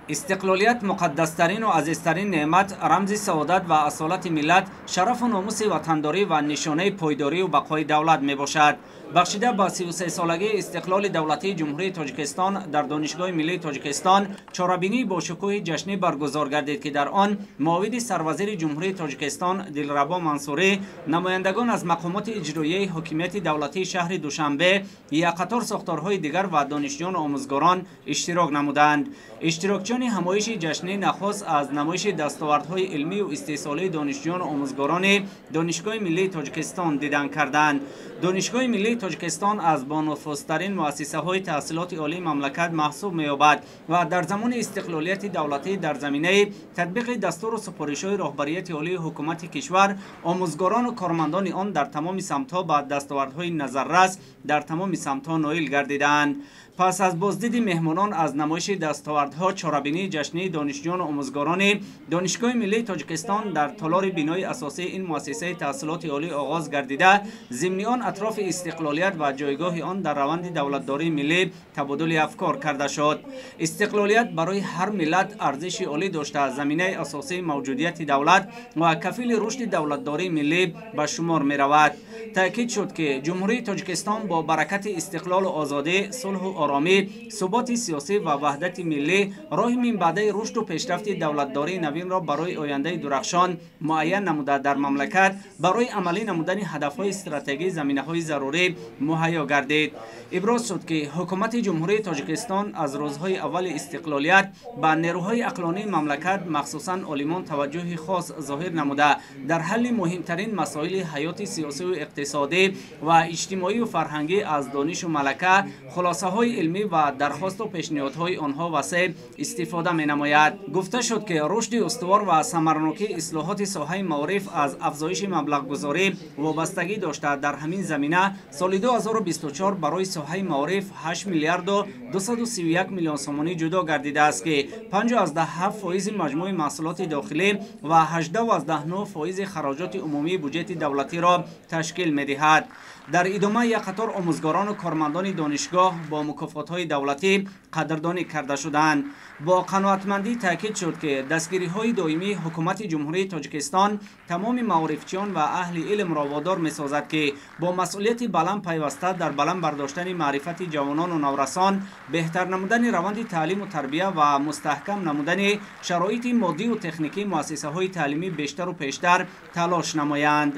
استقلالیت مقدسترین و عزیزترین نعمت، رمز سعادت و اصالت ملت، شرف و ناموس وطنداری و نشانه پایداری و بقای دولت می باشد. بخشیده به 33 سالگی استقلال دولتی جمهوری تاجیکستان در دانشگاه ملی تاجیکستان چاره‌بینی با شکوه جشنی برگزار گردید که در آن معاون سروزیر جمهوری تاجیکستان دلربا منصوری، نمایندگان از مقامات اجرایی حکومت دولتی شهر دوشنبه، یک قطار ساختارهای دیگر و دانشجویان و آموزگاران اشتراک نمودند. اشتراکچیان همایش جشنی نخست از نمایش دستاوردهای علمی و استحصالی دانشجویان و آموزگاران دانشگاه ملی تاجیکستان دیدن کردند. دانشگاه ملی تاجیکستان از بانفذترین مؤسسه‌های تحصیلات عالی مملکت محسوب می‌یابد و در زمان استقلالیت دولتی در زمینه تطبیق دستور و سفارش‌های رهبریت عالی حکومت کشور، آموزگاران و کارمندان آن در تمام سمت‌ها با دستاوردهای نظررس در تمام سمت‌ها نائل گردیدند. پس از بازدید مهمانان از نمایش دستاوردها، چاره‌بینی جشنی دانشجویان و آموزگاران دانشگاه ملی تاجیکستان در تالار بینای اساسی این مؤسسه تحصیلات عالی آغاز گردیده، ضمن آن اطراف استقلالیت و جایگاه آن در روند دولتداری ملی تبادل افکار کرده شد. استقلالیت برای هر ملت ارزش عالی داشته، زمینه اساسی موجودیت دولت و کفیل رشد دولتداری ملی به شمار می رود. تاکید شد که جمهوری تاجیکستان با برکت استقلال و آزادی، صلح و آرامی، ثبات سیاسی و وحدت ملی راه من بعد رشد و پیشرفت دولتداری نوین را برای آینده درخشان معین نموده در مملکت برای عملی نمودن هدف‌های استراتژیک زمینه‌های ضروری مهیا گردید. ابراز شد که حکومت جمهوری تاجیکستان از روزهای اول استقلالیت به نیروهای عقلانی مملکت مخصوصاً عالمان توجه خاص ظاهر نموده در حل مهمترین مسائل حیات سیاسی و اقتصادی و اجتماعی و فرهنگی از دانش و ملکه، خلاصه‌های علمی و درخواست و پیشنهادهای آنها وسیع استفاده می‌نماید. گفته شد که رشد استوار و ثمرناک اصلاحات ساحه معارف از افزایش مبلغ گذاری وابستگی داشته. در همین زمینه سال 2024 برای ساحه معارف 8 میلیارد و 231 میلیون سومانی جدا گردیده است که 5.7% مجموع محصولات داخلی و 18.9% خراجات عمومی بودجه دولتی را تشکیل می‌دهد. در ادامه یک قطار آموزگاران و کارمندان دانشگاه با مکافات‌های دولتی قدردانی کرده شدند. با قناعتمندی تاکید شد که دستگیری‌های دائمی حکومت جمهوری تاجیکستان تمام معارفچیان و اهل علم را وادار می‌سازد که با مسئولیت بلند پیوسته در بلند برداشتن معرفت جوانان و نورسان، بهتر نمودن روند تعلیم و تربیت و مستحکم نمودن شرایط مادی و تکنیکی مؤسسه‌های تعلیمی بیشتر و پیشتر تلاش نمایند.